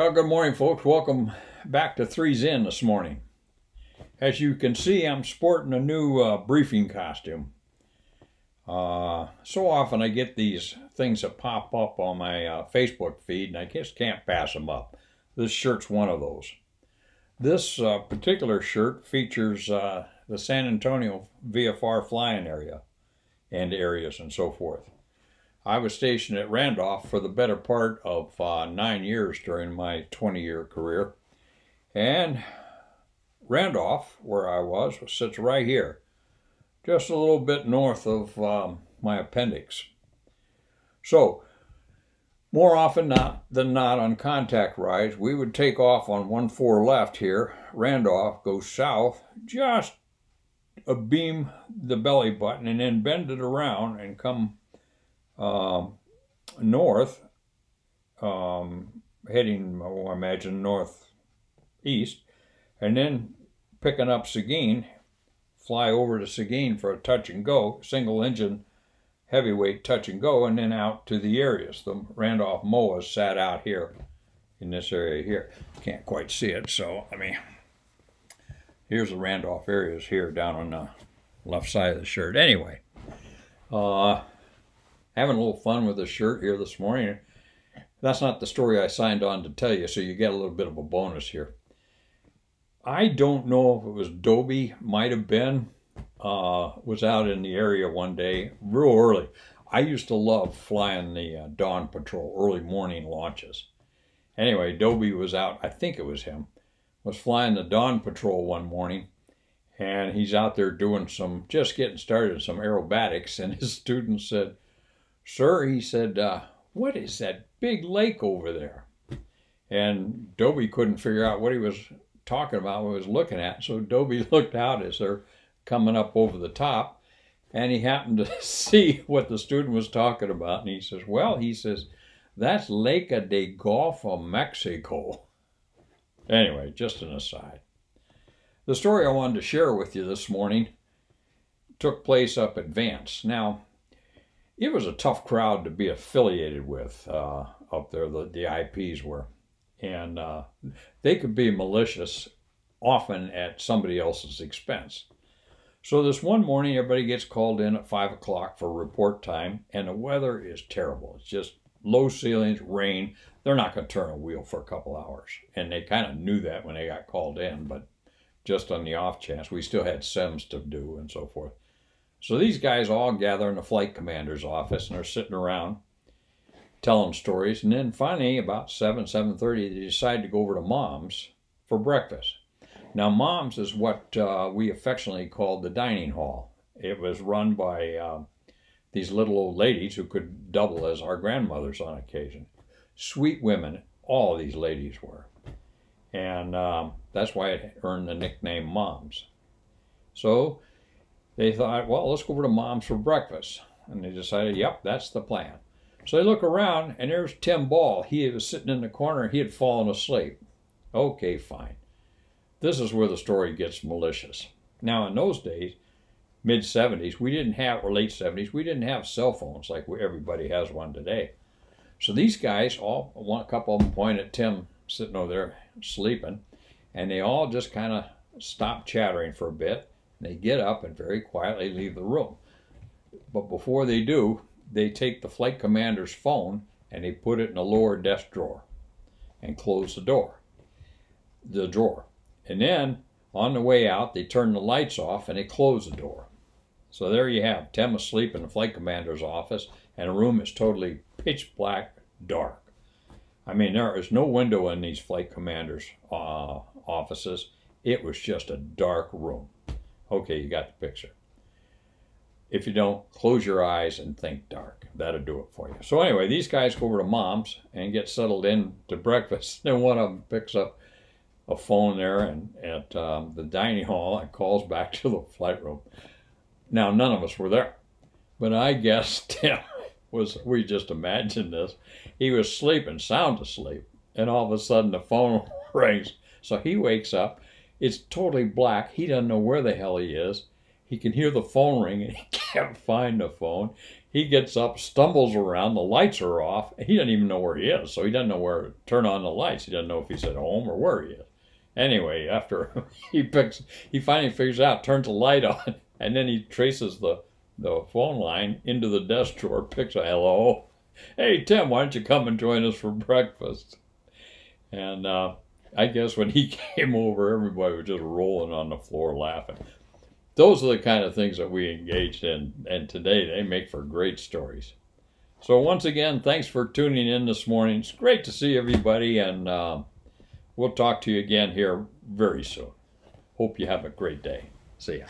Well, good morning, folks. Welcome back to Three's In this morning. As you can see, I'm sporting a new briefing costume. So often I get these things that pop up on my Facebook feed, and I just can't pass them up. This shirt's one of those. This particular shirt features the San Antonio VFR flying area and areas and so forth. I was stationed at Randolph for the better part of 9 years during my 20-year career. And Randolph, where I was, sits right here, just a little bit north of my appendix. So, more often than not on contact rides, we would take off on 1-4 left here. Randolph goes south, just a beam the belly button, and then bend it around and come north, heading, I imagine, northeast, and then picking up Seguin, fly over to Seguin for a touch and go, single engine, heavyweight touch and go, and then out to the areas. The Randolph MOAs sat out here in this area here. Can't quite see it, so here's the Randolph areas here down on the left side of the shirt. Anyway, having a little fun with the shirt here this morning. That's not the story I signed on to tell you, so you get a little bit of a bonus here. I don't know if it was Dobie, might have been, was out in the area one day, real early. I used to love flying the Dawn Patrol, early morning launches. Anyway, Dobie was out, I think it was him, was flying the Dawn Patrol one morning, and he's out there doing just getting started, some aerobatics, and his student said, "Sir," he said, "what is that big lake over there?" And Dobie couldn't figure out what he was talking about, what he was looking at. So Dobie looked out as they're coming up over the top, and he happened to see what the student was talking about. And he says, "Well," he says, "that's Lake de Gulf of Mexico." Anyway, just an aside. The story I wanted to share with you this morning took place up at Vance. Now, it was a tough crowd to be affiliated with up there, the IPs were. And they could be malicious, often at somebody else's expense. So this one morning, everybody gets called in at 5 o'clock for report time, and the weather is terrible. It's just low ceilings, rain. They're not going to turn a wheel for a couple hours. And they kind of knew that when they got called in, but just on the off chance, we still had sims to do and so forth. So these guys all gather in the flight commander's office, and they're sitting around telling stories. And then finally, about 7:30, they decide to go over to Mom's for breakfast. Now, Mom's is what we affectionately called the dining hall. It was run by these little old ladies who could double as our grandmothers on occasion. Sweet women, all these ladies were. And that's why it earned the nickname Mom's. So they thought, well, let's go over to Mom's for breakfast. And they decided, yep, that's the plan. So they look around, and there's Tim Ball. He was sitting in the corner. He had fallen asleep. Okay, fine. This is where the story gets malicious. Now, in those days, mid-70s, we didn't have, or late 70s, we didn't have cell phones like everybody has one today. So these guys, a couple of them point at Tim sitting over there sleeping, and they all just kind of stop chattering for a bit. They get up and very quietly leave the room. But before they do, they take the flight commander's phone and they put it in a lower desk drawer and close the drawer. And then on the way out, they turn the lights off and they close the door. So there you have Tim asleep in the flight commander's office, and the room is totally pitch black, dark. I mean, there is no window in these flight commanders' offices. It was just a dark room. Okay, you got the picture. If you don't, close your eyes and think dark. That'll do it for you. So anyway, these guys go over to Mom's and get settled in to breakfast. Then one of them picks up a phone there and at the dining hall and calls back to the flight room. Now, none of us were there, but I guess Tim we just imagined this. He was sleeping, sound asleep, and all of a sudden the phone rings. So he wakes up. It's totally black. He doesn't know where the hell he is. He can hear the phone ring, and he can't find the phone. He gets up, stumbles around, the lights are off. He doesn't even know where he is, so he doesn't know where to turn on the lights. He doesn't know if he's at home or where he is. Anyway, after he finally figures out, turns the light on, and then he traces the phone line into the desk drawer, picks a hello. Hey, Tim, why don't you come and join us for breakfast? And I guess when he came over, everybody was just rolling on the floor laughing. Those are the kind of things that we engaged in, and today they make for great stories. So once again, thanks for tuning in this morning. It's great to see everybody, and we'll talk to you again here very soon. Hope you have a great day. See ya.